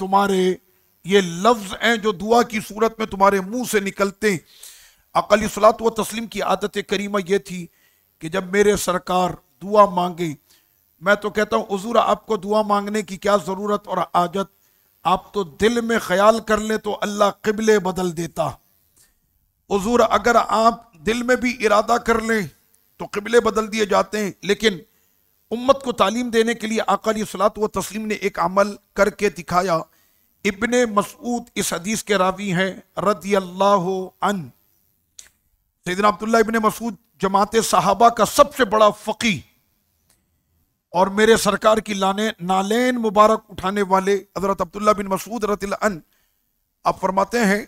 تمہارے یہ لفظ ہیں جو دعا کی صورت میں تمہارے منہ سے نکلتے ہیں۔ آقا علیہ الصلوۃ والتسلیم کی عادت کریمہ یہ تھی کہ جب میرے سرکار دعا مانگے، میں تو کہتا ہوں حضور آپ کو دعا مانگنے کی کیا ضرورت اور حاجت، آپ تو دل میں خیال کر لیں تو اللہ قبلے بدل دیتا۔ حضور اگر آپ دل میں بھی ارادہ کر لیں تو قبلے بدل دیے جاتے ہیں، لیکن امت کو تعلیم دینے کے لیے آقا علیہ الصلوۃ والتسلیم نے ایک عمل کر کے دکھایا۔ ابن مسعود اس حدیث کے راوی ہیں رضی اللہ عنہ۔ سیدنا عبداللہ ابن مسعود جماعت صحابہ کا سب سے بڑا فقیہ اور میرے سرکار کی نالین مبارک اٹھانے والے حضرت عبداللہ بن مسعود رضی اللہ عنہ، آپ فرماتے ہیں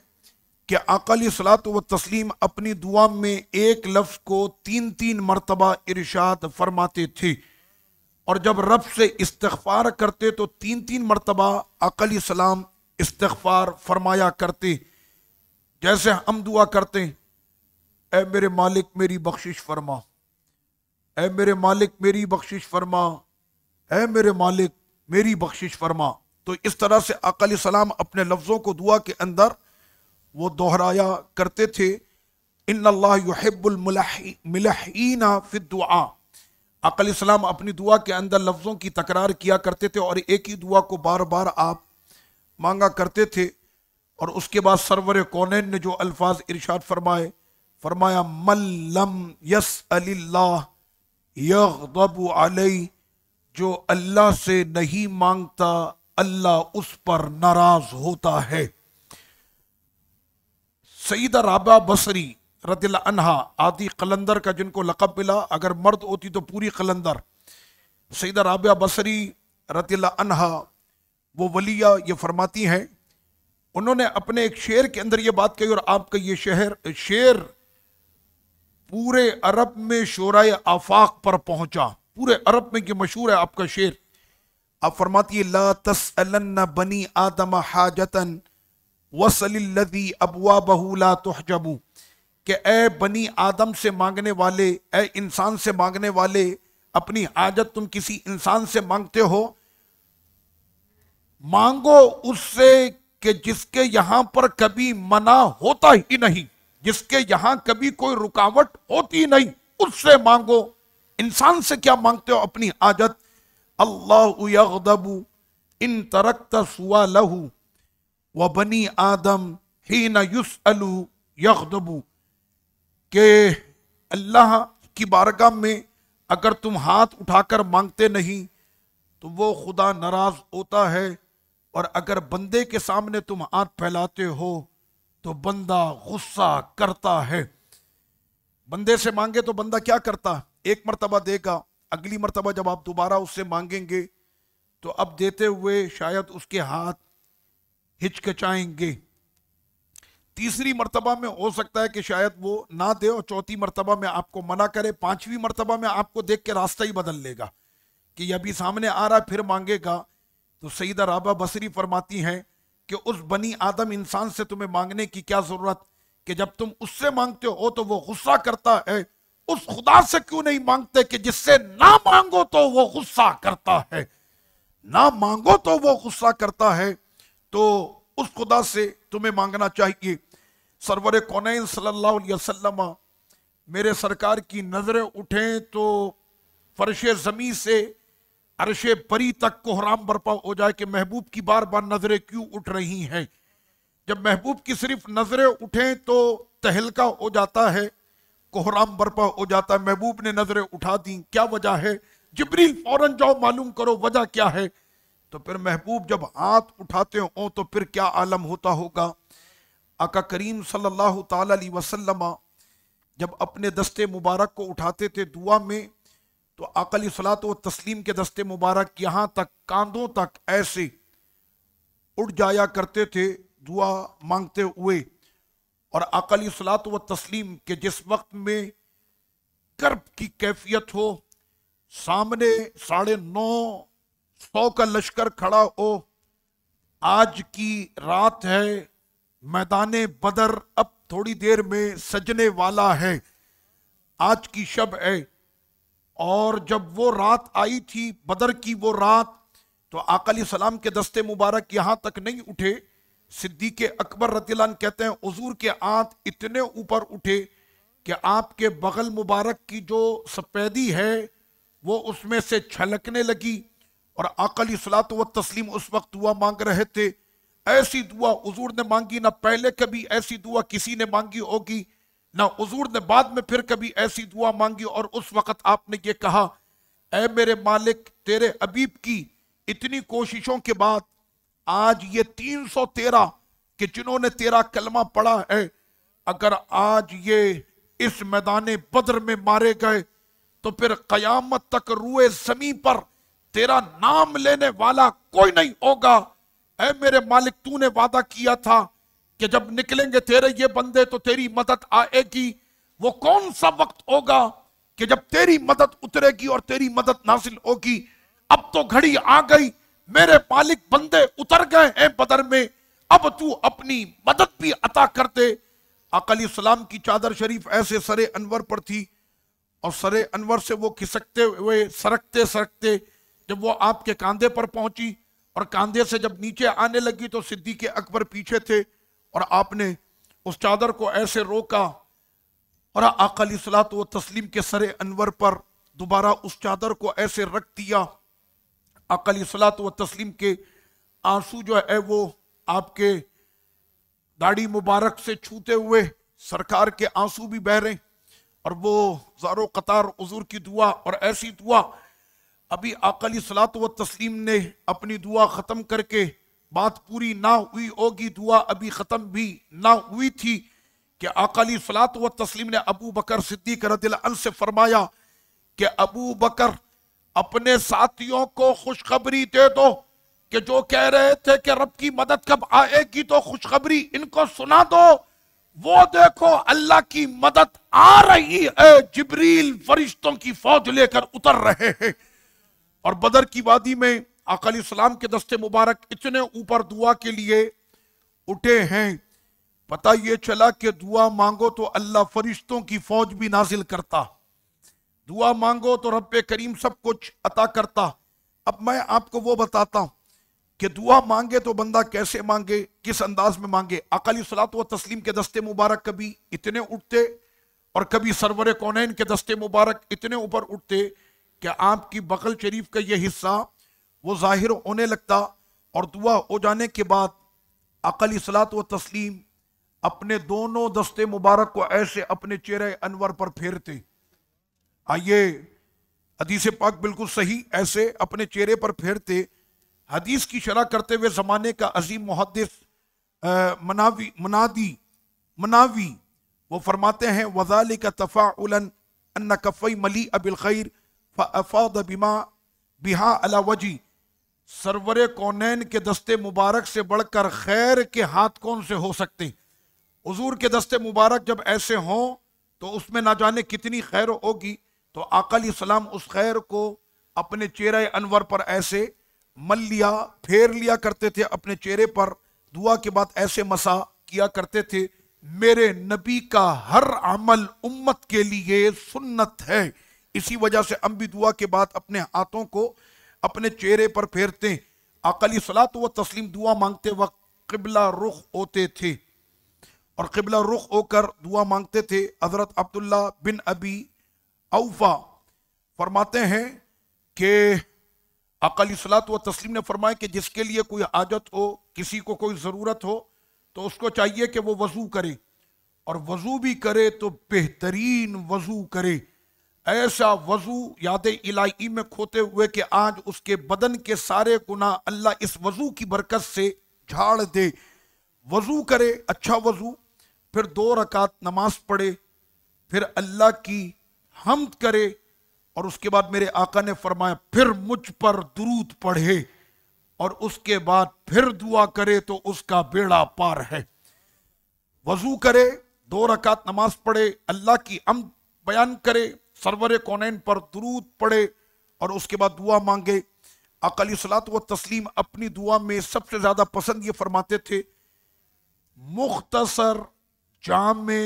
کہ آقا علیہ الصلوۃ والتسلیم اپنی دعا میں ایک لفظ کو 3 مرتبہ ارشاد فرماتے تھے، اور جب رب سے استغفار کرتے تو 3 مرتبہ آقا علیہ السلام استغفار فرمایا کرتے، جیسے ہم دعا کرتے ہیں اے میرے مالک میری بخشش فرما، اے میرے مالک میری بخشش فرما، اے میرے مالک میری بخشش فرما۔ تو اس طرح سے آقا علیہ السلام اپنے لفظوں کو دعا کے اندر وہ دہرایا کرتے تھے۔ ان اللہ یحب الملحین فی الدعاء، آقا علیہ السلام اپنی دعا کے اندر لفظوں کی تکرار کیا کرتے تھے اور ایک ہی دعا کو بار بار آپ مانگا کرتے تھے۔ اور اس کے بعد سرور کونین نے جو الفاظ ارشاد فرمایا من لم یسأل اللہ یغضب علیہ، جو اللہ سے نہیں مانگتا اللہ اس پر ناراض ہوتا ہے۔ سیدہ رابعہ بصری رضی اللہ عنہا، آدھی قلندر کا جن کو لقب ملا، اگر مرد ہوتی تو پوری قلندر، سیدہ رابعہ بصری رضی اللہ عنہا وہ ولیہ، یہ فرماتی ہیں انہوں نے اپنے ایک شعر کے اندر یہ بات کہی، اور آپ کا یہ شعر پورے عرب میں شورائے آفاق پر پہنچا، پورے عرب میں یہ مشہور ہے آپ کا شعر۔ آپ فرماتی ہے لا تسألن بنی آدم حاجتا وصل الذی ابوابہ لا تحجب، کہ اے بنی آدم سے مانگنے والے، اے انسان سے مانگنے والے، اپنی حاجت تم کسی انسان سے مانگتے ہو، مانگو اس سے کہ جس کے یہاں پر کبھی منع ہوتا ہی نہیں، جس کے یہاں کبھی کوئی رکاوٹ ہوتی نہیں، اس سے مانگو۔ انسان سے کیا مانگتے ہو اپنی حاجت؟ اللہ یغضب ان ترکت سوالہ وبنی آدم حین یسأل یغضب، کہ اللہ کی بارگاہ میں اگر تم ہاتھ اٹھا کر مانگتے نہیں تو وہ خدا ناراض ہوتا ہے، اور اگر بندے کے سامنے تم ہاتھ پھیلاتے ہو تو بندہ غصہ کرتا ہے۔ بندے سے مانگے تو بندہ کیا کرتا؟ ایک مرتبہ دے گا، اگلی مرتبہ جب آپ دوبارہ اس سے مانگیں گے تو اب دیتے ہوئے شاید اس کے ہاتھ ہچکچائیں گے، تیسری مرتبہ میں ہو سکتا ہے کہ شاید وہ نہ دے، اور چوتھی مرتبہ میں آپ کو منع کرے، پانچویں مرتبہ میں آپ کو دیکھ کے راستہ ہی بدل لے گا کہ یہ ابھی سامنے آ رہا ہے پھر مانگے گا۔ تو سیدہ رابعہ بصری فرماتی ہیں کہ اس بنی آدم انسان سے تمہیں مانگنے کی کیا ضرورت کہ جب تم اس سے مانگتے ہو تو وہ غصہ کرتا ہے، اس خدا سے کیوں نہیں مانگتے کہ جس سے نہ مانگو تو وہ غصہ کرتا ہے، نہ مانگو تو وہ غصہ کرتا ہے، تو اس خدا سے تمہیں مانگنا چاہیے۔ سرور کونین صلی اللہ علیہ وسلم میرے سرکار کی نظریں اٹھیں تو فرش زمین سے عرش بری تک کوہرام برپا ہو جائے کہ محبوب کی بار بار نظریں کیوں اٹھ رہی ہیں۔ جب محبوب کی صرف نظریں اٹھیں تو تہلکہ ہو جاتا ہے، کوہرام برپا ہو جاتا ہے۔ محبوب نے نظریں اٹھا دیں، کیا وجہ ہے؟ جبریل فوراً جاؤ معلوم کرو وجہ کیا ہے۔ تو پھر محبوب جب ہاتھ اٹھاتے ہوں تو پھر کیا عالم ہوتا ہوگا۔ آقا کریم صلی اللہ تعالی علیہ وسلم جب اپنے دستے مبارک کو اٹھاتے تھے دعا میں تو آقا علیہ الصلوۃ والتسلیم کے دستے مبارک یہاں تک کاندھوں تک ایسے اڑ جایا کرتے تھے دعا مانگتے ہوئے۔ اور آقا علیہ الصلوۃ والتسلیم کے جس وقت میں کرب کی کیفیت ہو، سامنے 950 کا لشکر کھڑا ہو، آج کی رات ہے، میدان بدر اب تھوڑی دیر میں سجنے والا ہے، آج کی شب ہے، اور جب وہ رات آئی تھی بدر کی وہ رات، تو آقا علیہ السلام کے دستے مبارک یہاں تک نہیں اٹھے، صدیق اکبر رضی اللہ عنہ کہتے ہیں حضور کے آنت اتنے اوپر اٹھے کہ آپ کے بغل مبارک کی جو سپیدی ہے وہ اس میں سے چھلکنے لگی، اور آقا علیہ الصلوۃ والتسلیم اس وقت دعا مانگ رہے تھے۔ ایسی دعا حضور نے مانگی نہ پہلے کبھی ایسی دعا کسی نے مانگی ہوگی، نہ حضور نے بعد میں پھر کبھی ایسی دعا مانگی، اور اس وقت آپ نے یہ کہا اے میرے مالک، تیرے حبیب کی اتنی کوششوں کے بعد آج یہ 313 کہ جنہوں نے تیرا کلمہ پڑھا ہے، اگر آج یہ اس میدان بدر میں مارے گئے تو پھر قیامت تک روئے زمین پر تیرا نام لینے والا کوئی نہیں ہوگا۔ اے میرے مالک، تو نے وعدہ کیا تھا کہ جب نکلیں گے تیرے یہ بندے تو تیری مدد آئے گی۔ وہ کون سا وقت ہوگا کہ جب تیری مدد اترے گی اور تیری مدد نازل ہوگی؟ اب تو گھڑی آ گئی، میرے مالک بندے اتر گئے ہیں بدر میں، اب تو اپنی مدد بھی عطا کر دے۔ آقا علیہ السلام کی چادر شریف ایسے سر انور پر تھی، اور سر انور سے وہ کھسکتے ہوئے سرکتے سرکتے جب وہ آپ کے کاندھے پر پہنچی، اور کاندھے سے جب نیچے آنے لگی تو صدیق اکبر پیچھے تھے، اور آپ نے اس چادر کو ایسے روکا اور آقا علیہ الصلوۃ والتسلیم کے سر انور پر دوبارہ اس چادر کو ایسے رکھ دیا۔ آقا علیہ الصلوۃ والتسلیم کے آنسو جو ہے وہ آپ کے داڑھی مبارک سے چھوتے ہوئے سرکار کے آنسو بھی بہہ رہے ہیں، اور وہ زارو قطار حضور کی دعا، اور ایسی دعا ابھی آقا علیہ الصلوۃ والتسلیم نے اپنی دعا ختم کر کے بات پوری نہ ہوئی ہوگی، دعا ابھی ختم بھی نہ ہوئی تھی کہ آقا علیہ الصلوۃ والتسلیم نے ابو بکر صدیق رضی اللہ عنہ سے فرمایا کہ ابو بکر، اپنے ساتھیوں کو خوشخبری دے دو کہ جو کہہ رہے تھے کہ رب کی مدد کب آئے گی تو خوشخبری ان کو سنا دو، وہ دیکھو اللہ کی مدد آ رہی ہے، جبریل فرشتوں کی فوج لے کر اتر رہے ہیں۔ اور بدر کی وادی میں آقا علیہ السلام کے دستے مبارک اتنے اوپر دعا کے لیے اٹھے ہیں، پتہ یہ چلا کہ دعا مانگو تو اللہ فرشتوں کی فوج بھی نازل کرتا، دعا مانگو تو رب کریم سب کچھ عطا کرتا۔ اب میں آپ کو وہ بتاتا ہوں کہ دعا مانگے تو بندہ کیسے مانگے، کس انداز میں مانگے۔ آقا علیہ الصلوۃ والتسلیم کے دستے مبارک کبھی اتنے اٹھتے اور کبھی سرور کونین کے دستے مبارک اتنے اوپر اٹھتے کہ آپ کی بغل شریف کا یہ حصہ وہ ظاہر ہونے لگتا، اور دعا ہو جانے کے بعد آقا علیہ الصلوۃ والتسلیم اپنے دونوں دستے مبارک کو ایسے اپنے چہرے انور پر پھیرتے۔ آئیے حدیث پاک بالکل صحیح، ایسے اپنے چہرے پر پھیرتے۔ حدیث کی شرح کرتے ہوئے زمانے کا عظیم محدث مناوی وہ فرماتے ہیں وَذَلِكَ تَفَاعُلًا أَنَّ كَفَّيْ مَلِيئَ بِالْخَيْرِ فَأَفَاضَ بِهَا عَلَى وَجْهِ۔ سرور کونین کے دستے مبارک سے بڑھ کر خیر کے ہاتھ کون سے ہو سکتے؟ حضور کے دستے مبارک جب ایسے ہوں تو اس میں نہ جانے کتنی خیر ہوگی۔ تو آقا علیہ السلام اس خیر کو اپنے چہرہ انور پر ایسے مل لیا، پھیر لیا کرتے تھے اپنے چہرے پر، دعا کے بعد ایسے مسا کیا کرتے تھے۔ میرے نبی کا ہر عمل امت کے لیے سنت ہے، اسی وجہ سے ہم بھی دعا کے بعد اپنے ہاتھوں کو اپنے چہرے پر پھیرتے ہیں۔ آقا علیہ الصلوۃ والتسلیم دعا مانگتے وقت قبلہ رخ ہوتے تھے، اور قبلہ رخ ہو کر دعا مانگتے تھے۔ حضرت عبداللہ بن ابی اوفا فرماتے ہیں کہ آقا علیہ الصلوۃ والتسلیم نے فرمایا کہ جس کے لیے کوئی حاجت ہو، کسی کو کوئی ضرورت ہو، تو اس کو چاہیے کہ وہ وضو کرے، اور وضو بھی کرے تو بہترین وضو کرے، ایسا وضو یاد الہی میں کھوتے ہوئے کہ آج اس کے بدن کے سارے گناہ اللہ اس وضو کی برکت سے جھاڑ دے۔ وضو کرے، اچھا وضو، پھر 2 رکعت نماز پڑھے، پھر اللہ کی حمد کرے، اور اس کے بعد میرے آقا نے فرمایا پھر مجھ پر درود پڑھے، اور اس کے بعد پھر دعا کرے تو اس کا بیڑا پار ہے۔ وضو کرے، 2 رکعت نماز پڑھے، اللہ کی حمد بیان کرے، سرور کونین پر درود پڑھے، اور اس کے بعد دعا مانگے۔ آقا علیہ الصلوۃ والتسلیم اپنی دعا میں سب سے زیادہ پسند یہ فرماتے تھے مختصر، جامع،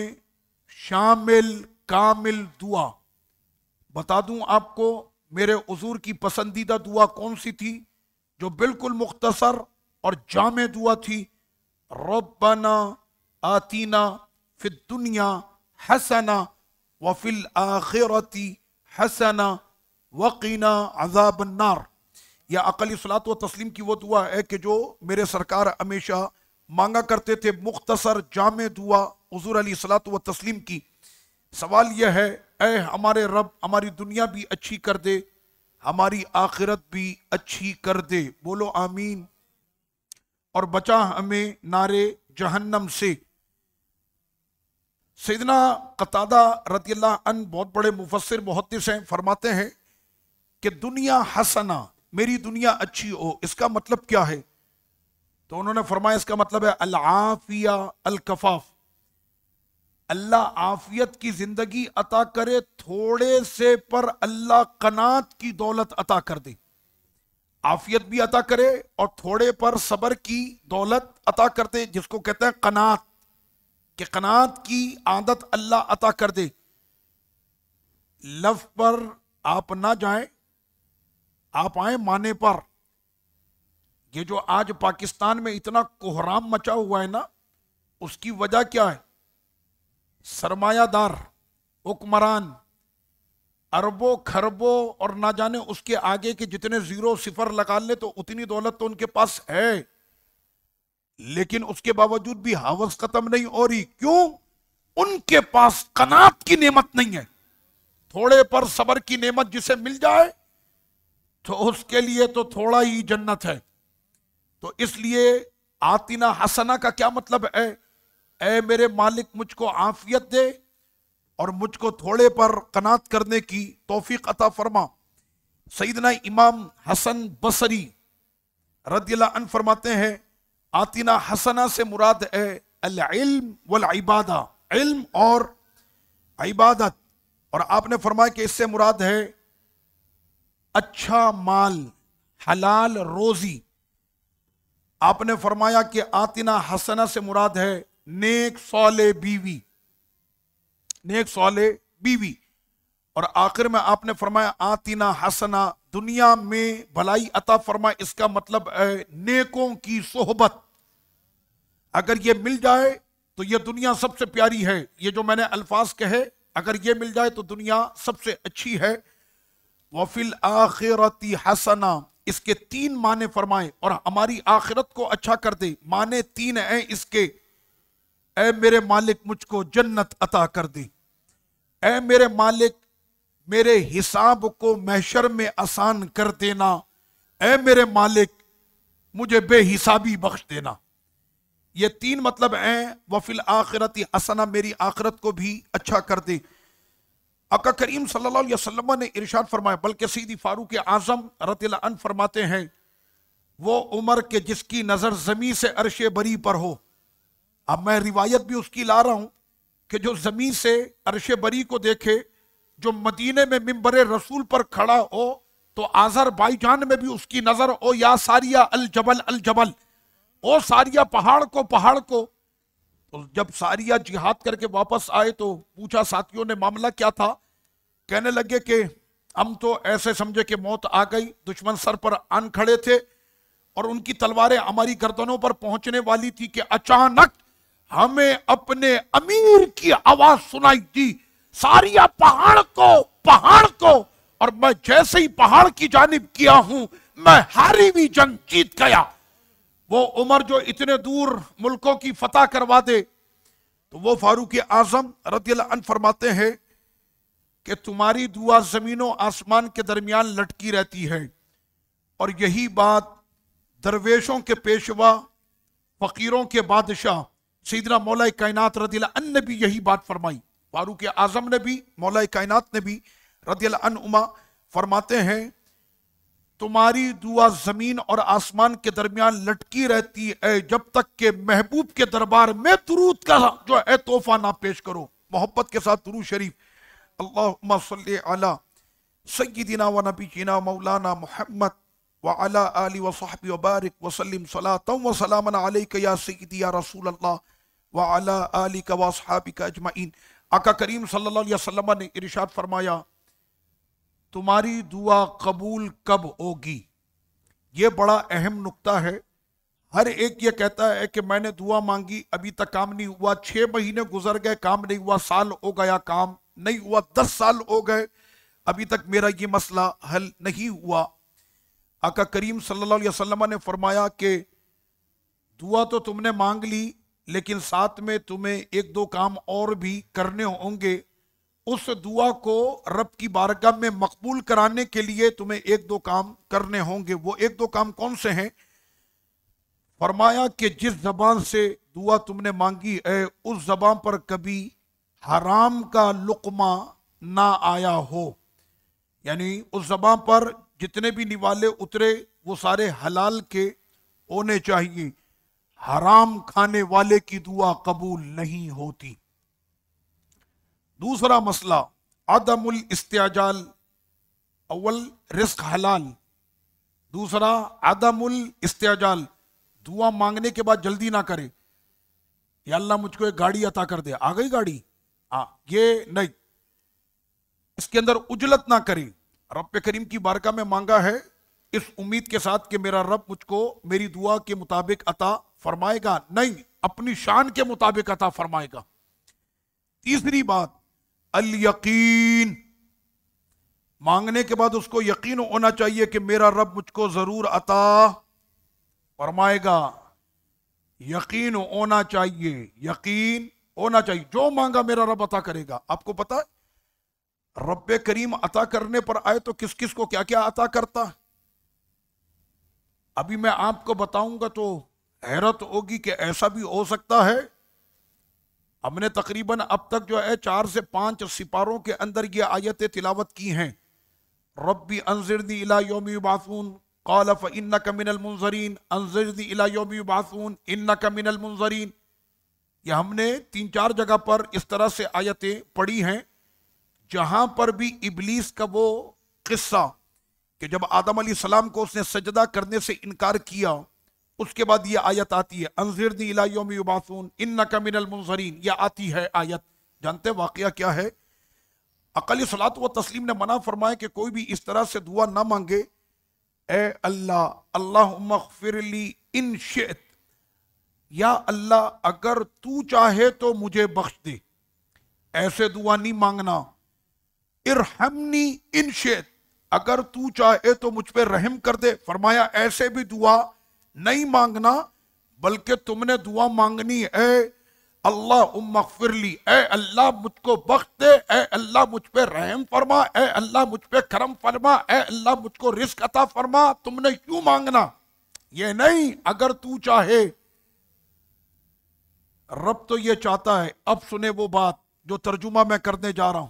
شامل، کامل دعا۔ بتا دوں آپ کو میرے حضور کی پسندیدہ دعا کون سی تھی؟ جو بالکل مختصر اور جامع دعا تھی، ربنا آتینا فی الدنیا حسنہ وفی الآخرۃ حسنہ وقنا عذاب النار۔ یا اقلی صلاۃ و تسلیم کی وہ دعا ہے کہ جو میرے سرکار ہمیشہ مانگا کرتے تھے، مختصر جامع دعا حضور علیہ الصلاۃ و تسلیم کی۔ سوال یہ ہے، اے ہمارے رب، ہماری دنیا بھی اچھی کر دے، ہماری آخرت بھی اچھی کر دے، بولو آمین، اور بچا ہمیں نارے جہنم سے۔ سیدنا قتادہ رضی اللہ عنہ بہت بڑے مفسر محدث ہیں، فرماتے ہیں کہ دنیا حسنہ، میری دنیا اچھی ہو، اس کا مطلب کیا ہے؟ تو انہوں نے فرمایا اس کا مطلب ہے العافیہ الکفاف، اللہ عافیت کی زندگی عطا کرے، تھوڑے سے پر اللہ قناعت کی دولت عطا کر دے، عافیت بھی عطا کرے اور تھوڑے پر صبر کی دولت عطا کر دے، جس کو کہتے ہیں قناعت، کہ قناعت کی عادت اللہ عطا کر دے۔ لفظ پر آپ نہ جائیں، آپ آئیں معنی پر۔ یہ جو آج پاکستان میں اتنا کوہرام مچا ہوا ہے نا، اس کی وجہ کیا ہے؟ سرمایہ دار حکمران اربوں کھربوں اور نہ جانے اس کے آگے کے جتنے زیرو صفر لگا لیں تو اتنی دولت تو ان کے پاس ہے، لیکن اس کے باوجود بھی ہوس ختم نہیں ہو رہی۔ کیوں؟ ان کے پاس قناعت کی نعمت نہیں ہے۔ تھوڑے پر صبر کی نعمت جسے مل جائے تو اس کے لیے تو تھوڑا ہی جنت ہے۔ تو اس لیے آتینا حسنہ کا کیا مطلب ہے؟ اے میرے مالک، مجھ کو عافیت دے اور مجھ کو تھوڑے پر قناعت کرنے کی توفیق عطا فرما۔ سیدنا امام حسن بصری رضی اللہ عنہ فرماتے ہیں آتینا حسنہ سے مراد ہے العلم والعبادہ، علم اور عبادت، اور آپ نے فرمایا کہ اس سے مراد ہے اچھا مال، حلال روزی۔ آپ نے فرمایا کہ آتینا حسنہ سے مراد ہے نیک صالح بیوی، نیک صالح بیوی، اور آخر میں آپ نے فرمایا آتینا حسنہ، دنیا میں بھلائی عطا فرما، اس کا مطلب ہے نیکوں کی صحبت۔ اگر یہ مل جائے تو یہ دنیا سب سے پیاری ہے۔ یہ جو میں نے الفاظ کہے، اگر یہ مل جائے تو دنیا سب سے اچھی ہے۔ وَفِي الْآخِرَةِ حَسَنًا، اس کے تین معنی فرمائے اور ہماری آخرت کو اچھا کر دے۔ معنی تین ہیں اس کے، اے میرے مالک مجھ کو جنت عطا کر دے، اے میرے مالک میرے حساب کو محشر میں آسان کر دینا، اے میرے مالک مجھے بے حسابی بخش دینا۔ یہ تین مطلب ہیں وفی الآخرت حسنہ، میری آخرت کو بھی اچھا کر دے۔ آقا کریم صلی اللہ علیہ وسلم نے ارشاد فرمایا، بلکہ سیدی فاروق اعظم رضی اللہ عنہ فرماتے ہیں، وہ عمر کے جس کی نظر زمین سے عرش بری پر ہو۔ اب میں روایت بھی اس کی لا رہا ہوں کہ جو زمین سے عرش بری کو دیکھے، جو مدینے میں منبر رسول پر کھڑا ہو تو آذربائی جان میں بھی اس کی نظر ہو، یا ساریہ الجبل الجبل، او ساریہ پہاڑ کو پہاڑ کو۔ تو جب ساریہ جہاد کر کے واپس آئے تو پوچھا ساتھیوں نے معاملہ کیا تھا؟ کہنے لگے کہ ہم تو ایسے سمجھے کہ موت آ گئی، دشمن سر پر آن کھڑے تھے اور ان کی تلواریں ہماری گردنوں پر پہنچنے والی تھی کہ اچانک ہمیں اپنے امیر کی آواز سنائی دی، ساریہ پہاڑ کو، اور میں جیسے ہی پہاڑ کی جانب کیا ہوں میں ہاری ہوئی جنگ جیت گیا۔ وہ عمر جو اتنے دور ملکوں کی فتح کروا دے، تو وہ فاروق اعظم رضی اللہ عنہ فرماتے ہیں کہ تمہاری دعا زمین و آسمان کے درمیان لٹکی رہتی ہے، اور یہی بات درویشوں کے پیشوا، فقیروں کے بادشاہ سیدنا مولا کائنات رضی اللہ عنہ نے بھی یہی بات فرمائی۔ فاروق اعظم نے بھی، مولا کائنات نے بھی رضی اللہ عنہما فرماتے ہیں تمہاری دعا زمین اور آسمان کے درمیان لٹکی رہتی ہے جب تک کہ محبوب کے دربار میں درود کا جو ہے تحفہ نہ پیش کرو۔ محبت کے ساتھ درود شریف، اللہم صلی علی سیدنا و نبینا مولانا محمد وعلی آلہ وصحبہ وبارک وسلم صلاۃ و سلاما علیک یا سیدی یا رسول اللہ وعلی آلہ واصحابہ اجمعین۔ آقا کریم صلی اللہ علیہ وسلم نے ارشاد فرمایا تمہاری دعا قبول کب ہوگی؟ یہ بڑا اہم نقطہ ہے. ہر ایک یہ کہتا ہے کہ میں نے دعا مانگی ابھی تک کام نہیں ہوا، 6 مہینے گزر گئے کام نہیں ہوا، سال ہو گیا کام نہیں ہوا، 10 سال ہو گئے ابھی تک میرا یہ مسئلہ حل نہیں ہوا. آقا کریم صلی اللہ علیہ وسلم نے فرمایا کہ دعا تو تم نے مانگ لی، لیکن ساتھ میں تمہیں 1-2 کام اور بھی کرنے ہوں گے. اس دعا کو رب کی بارگاہ میں مقبول کرانے کے لیے تمہیں 1-2 کام کرنے ہوں گے. وہ 1-2 کام کون سے ہیں؟ فرمایا کہ جس زبان سے دعا تم نے مانگی ہے اس زبان پر کبھی حرام کا لقمہ نہ آیا ہو. یعنی اس زبان پر جتنے بھی نوالے اترے وہ سارے حلال کے ہونے چاہیے. حرام کھانے والے کی دعا قبول نہیں ہوتی. دوسرا مسئلہ عدم الاستعجال. اول رزق حلال، دوسرا عدم الاستعجال. دعا مانگنے کے بعد جلدی نہ کرے، یا اللہ مجھ کو ایک گاڑی عطا کر دے، آ گئی گاڑی، یہ نہیں. اس کے اندر عجلت نہ کرے. رب کریم کی بارگاہ میں مانگا ہے اس امید کے ساتھ کہ میرا رب مجھ کو میری دعا کے مطابق عطا فرمائے گا، نہیں، اپنی شان کے مطابق عطا فرمائے گا. تیسری بات الیقین. مانگنے کے بعد اس کو یقین ہونا چاہیے کہ میرا رب مجھ کو ضرور عطا فرمائے گا. یقین ہونا چاہیے، یقین ہونا چاہیے جو مانگا میرا رب عطا کرے گا. آپ کو پتا ہے رب کریم عطا کرنے پر آئے تو کس کس کو کیا کیا عطا کرتا ہے؟ ابھی میں آپ کو بتاؤں گا تو حیرت ہوگی کہ ایسا بھی ہو سکتا ہے. ہم نے تقریباً اب تک جو ہے 4 سے 5 سپاروں کے اندر یہ آیتیں تلاوت کی ہیں. ربی انذرنی الی یوم یبعثون قال فإنک من المنظرین، انذرنی الی یوم یبعثون انک من المنظرین. یہ ہم نے 3-4 جگہ پر اس طرح سے آیتیں پڑھی ہیں جہاں پر بھی ابلیس کا وہ قصہ کہ جب آدم علیہ السلام کو اس نے سجدہ کرنے سے انکار کیا، اس کے بعد یہ آیت آتی ہے انذرنی الی یوم یبعثون انک من المنظرین. یہ آتی ہے آیت. جانتے واقعہ کیا ہے؟ اقلی صلاۃ و تسلیم نے منع فرمایا کہ کوئی بھی اس طرح سے دعا نہ مانگے اے اللہ اللہم اغفر لی ان شئت، یا اللہ اگر تو چاہے تو مجھے بخش دے. ایسے دعا نہیں مانگنا. ارحمنی ان شئت، اگر تو چاہے تو مجھ پہ رحم کر دے. فرمایا ایسے بھی دعا نہیں مانگنا، بلکہ تم نے دعا مانگنی اے اللہم اغفر لی، اے اللہ مجھ کو بخش دے، اے اللہ مجھ پہ رحم فرما، اے اللہ مجھ پہ کرم فرما، اے اللہ مجھ کو رزق عطا فرما. تم نے کیوں مانگنا؟ یہ نہیں اگر تو چاہے. رب تو یہ چاہتا ہے. اب سنے وہ بات جو ترجمہ میں کرنے جا رہا ہوں.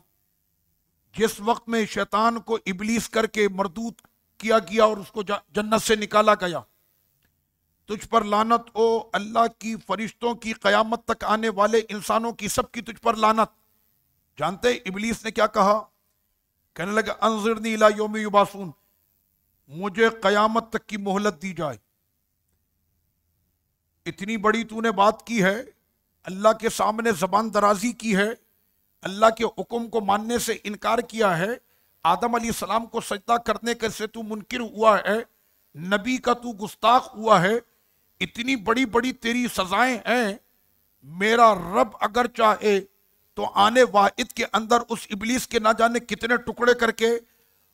جس وقت میں شیطان کو ابلیس کر کے مردود کیا گیا اور اس کو جنت سے نکالا گیا، تجھ پر لعنت ہو، اللہ کی فرشتوں کی، قیامت تک آنے والے انسانوں کی، سب کی تجھ پر لعنت. جانتے ابلیس نے کیا کہا؟ کہنے لگا انظرنی الی یوم یبعثون، مجھے قیامت تک کی مہلت دی جائے. اتنی بڑی تو نے بات کی ہے، اللہ کے سامنے زبان درازی کی ہے، اللہ کے حکم کو ماننے سے انکار کیا ہے، آدم علیہ السلام کو سجدہ کرنے کے سے تو منکر ہوا ہے، نبی کا تو گستاخ ہوا ہے. اتنی بڑی بڑی تیری سزائیں ہیں. میرا رب اگر چاہے تو آنے واحد کے اندر اس ابلیس کے نہ جانے کتنے ٹکڑے کر کے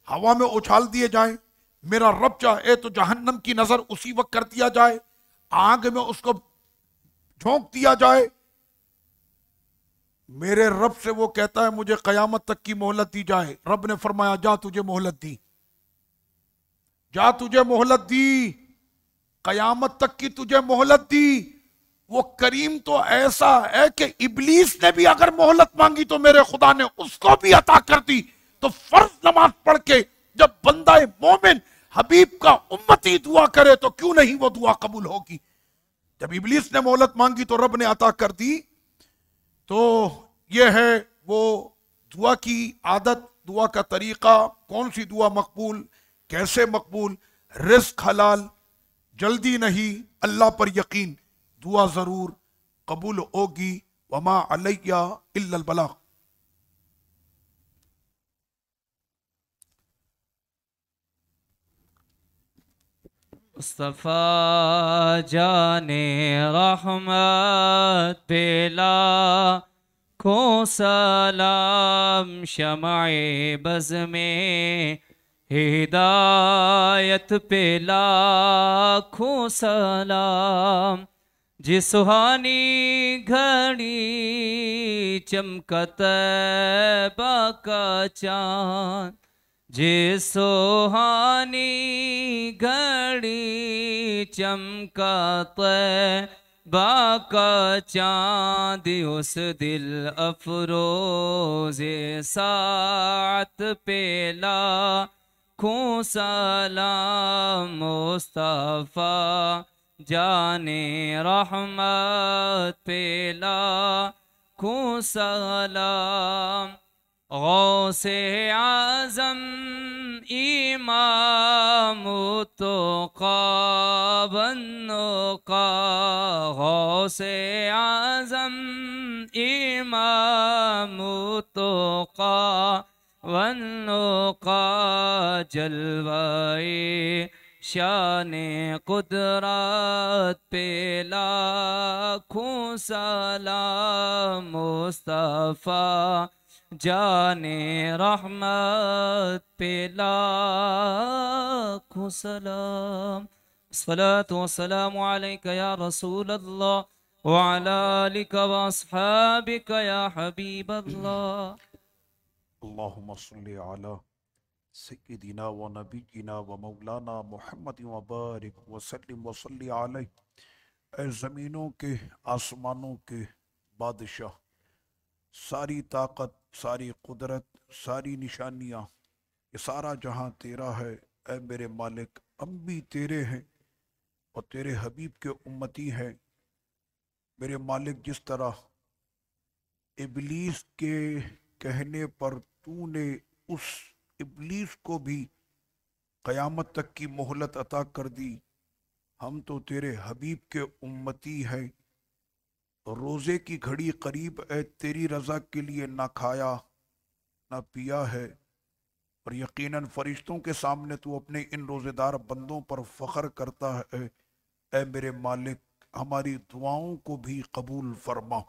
ہوا میں اچھال دیے جائیں. میرا رب چاہے تو جہنم کی نظر اسی وقت کر دیا جائے، آگ میں اس کو جھونک دیا جائے. میرے رب سے وہ کہتا ہے مجھے قیامت تک کی مہلت دی جائے. رب نے فرمایا جا تجھے مہلت دی، جا تجھے مہلت دی، قیامت تک کی تجھے مہلت دی. وہ کریم تو ایسا ہے کہ ابلیس نے بھی اگر مہلت مانگی تو میرے خدا نے اس کو بھی عطا کر دی. تو فرض نماز پڑھ کے جب بندہ مومن حبیب کا امتی دعا کرے تو کیوں نہیں وہ دعا قبول ہوگی؟ جب ابلیس نے مہلت مانگی تو رب نے عطا کر دی. تو یہ ہے وہ دعا کی عادت، دعا کا طریقہ، کون سی دعا مقبول، کیسے مقبول. رزق حلال، جلدی نہیں، اللہ پر یقین، دعا ضرور قبول ہوگی. وما علیہ الا البلاغ. مصطفیٰ جان رحمت پلا کو سلام، شمع بز میں ہدایت پلا کو سلام، جس سہانی گھڑی چمکا طیبہ کا چاند، جس سہانی گھڑی چمکا طیبہ کا چاند، اس دل افروز ساعت پہ لاکھوں سلام، مصطفیٰ جان رحمت پہ لاکھوں سلام، غوث اعظم امام التقی والنقی، غوث اعظم امام التقی والنقی، جلوہ شان قدرت پہ لاکھوں سلام، مصطفیٰ جان رحمت پہ لاکھوں سلام، الصلاة والسلام علیک یا رسول اللہ وعلی آلک واصحابک یا حبیب اللہ۔ اللہم صلی علی سیدنا و نبینا و مولانا محمد وبارک وسلم وصلی علیہ۔ اے زمینوں کے آسمانوں کے بادشاہ، ساری طاقت، ساری قدرت، ساری نشانیاں، یہ سارا جہاں تیرا ہے۔ اے میرے مالک، ہم بھی تیرے ہیں اور تیرے حبیب کے امتی ہیں۔ میرے مالک، جس طرح ابلیس کے کہنے پر تو نے اس ابلیس کو بھی قیامت تک کی مہلت عطا کر دی، ہم تو تیرے حبیب کے امتی ہیں۔ روزے کی گھڑی قریب ہے، تیری رضا کے لیے نہ کھایا نہ پیا ہے، اور یقیناً فرشتوں کے سامنے تو اپنے ان روزے دار بندوں پر فخر کرتا ہے۔ اے میرے مالک، ہماری دعاؤں کو بھی قبول فرما۔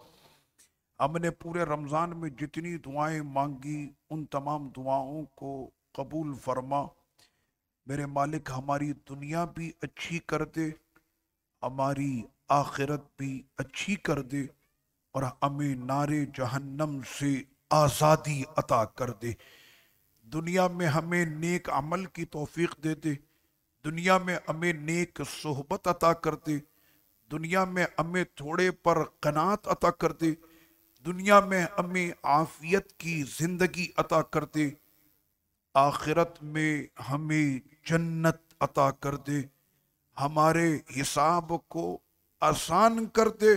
ہم نے پورے رمضان میں جتنی دعائیں مانگی ان تمام دعاؤں کو قبول فرما۔ میرے مالک، ہماری دنیا بھی اچھی کر دے، ہماری آخرت بھی اچھی کر دے، اور ہمیں نار جہنم سے آزادی عطا کر دے۔ دنیا میں ہمیں نیک عمل کی توفیق دے دے، دنیا میں ہمیں نیک صحبت عطا کر دے، دنیا میں ہمیں تھوڑے پر قناعت عطا کر دے، دنیا میں ہمیں عافیت کی زندگی عطا کر دے، آخرت میں ہمیں جنت عطا کر دے، ہمارے حساب کو آسان کر دے۔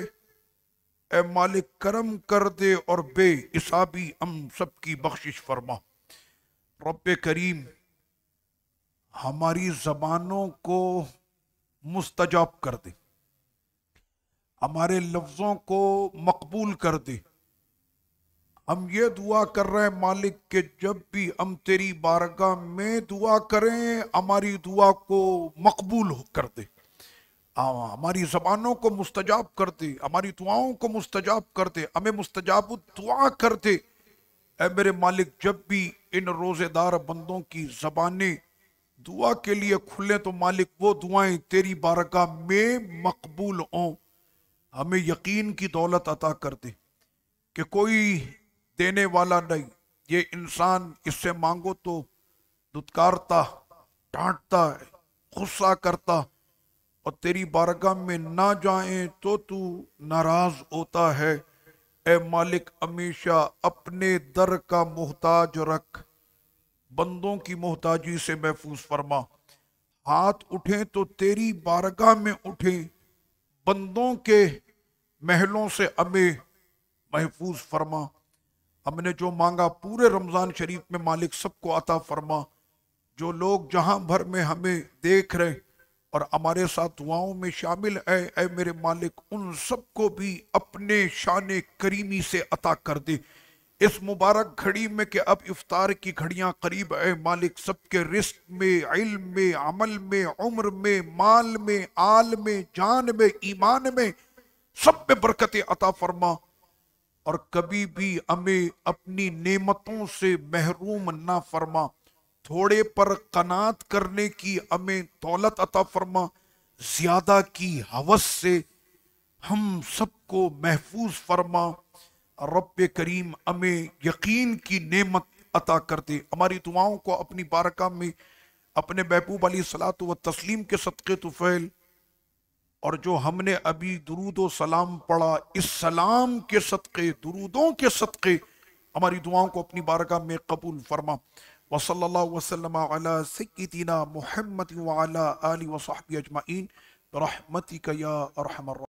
اے مالک، کرم کر دے اور بے حسابی ہم سب کی بخشش فرما۔ رب کریم، ہماری زبانوں کو مستجاب کر دے، ہمارے لفظوں کو مقبول کر دے۔ ہم یہ دعا کر رہے ہیں مالک کہ جب بھی ہم تیری بارگاہ میں دعا کریں، ہماری دعا کو مقبول کر دے، ہماری زبانوں کو مستجاب کر دے، ہماری دعاؤں کو مستجاب کر دے، ہمیں مستجاب الدعا کر دے۔ اے میرے مالک، جب بھی ان روزے دار بندوں کی زبانیں دعا کے لیے کھلیں تو مالک وہ دعائیں تیری بارگاہ میں مقبول ہوں۔ ہمیں یقین کی دولت عطا کر دے کہ کوئی دینے والا نہیں، یہ انسان اس سے مانگو تو دھتکارتا، ڈانٹتا ہے، غصہ کرتا، اور تیری بارگاہ میں نہ جائیں تو تو ناراض ہوتا ہے۔ اے مالک، ہمیشہ اپنے در کا محتاج رکھ، بندوں کی محتاجی سے محفوظ فرما۔ ہاتھ اٹھیں تو تیری بارگاہ میں اٹھیں، بندوں کے محلوں سے ہمیں محفوظ فرما۔ ہم نے جو مانگا پورے رمضان شریف میں مالک سب کو عطا فرما۔ جو لوگ جہاں بھر میں ہمیں دیکھ رہے اور ہمارے ساتھ دعاؤں میں شامل ہے، اے میرے مالک، ان سب کو بھی اپنے شان کریمی سے عطا کر دے۔ اس مبارک گھڑی میں کہ اب افطار کی گھڑیاں قریب، اے مالک سب کے رزق میں، علم میں، عمل میں، عمر میں، مال میں، آل میں، جان میں، ایمان میں، سب میں برکت عطا فرما، اور کبھی بھی ہمیں اپنی نعمتوں سے محروم نہ فرما، تھوڑے پر قناعت کرنے کی ہمیں دولت عطا فرما، زیادہ کی ہوس سے ہم سب کو محفوظ فرما، رب کریم ہمیں یقین کی نعمت عطا کر دے۔ ہماری دعاؤں کو اپنی بارکہ میں اپنے محبوب علیہ الصلوۃ والتسلیم کے صدقے طفیل، اور جو ہم نے ابھی درود و سلام پڑھا، اس سلام کے صدقے، درودوں کے صدقے ہماری دعاؤں کو اپنی بارگاہ میں قبول فرما۔ وصلی اللہ وسلم علی سیدنا محمد وعلی آلہ وصحبہ اجمعین برحمتک یا ارحم الراحمین۔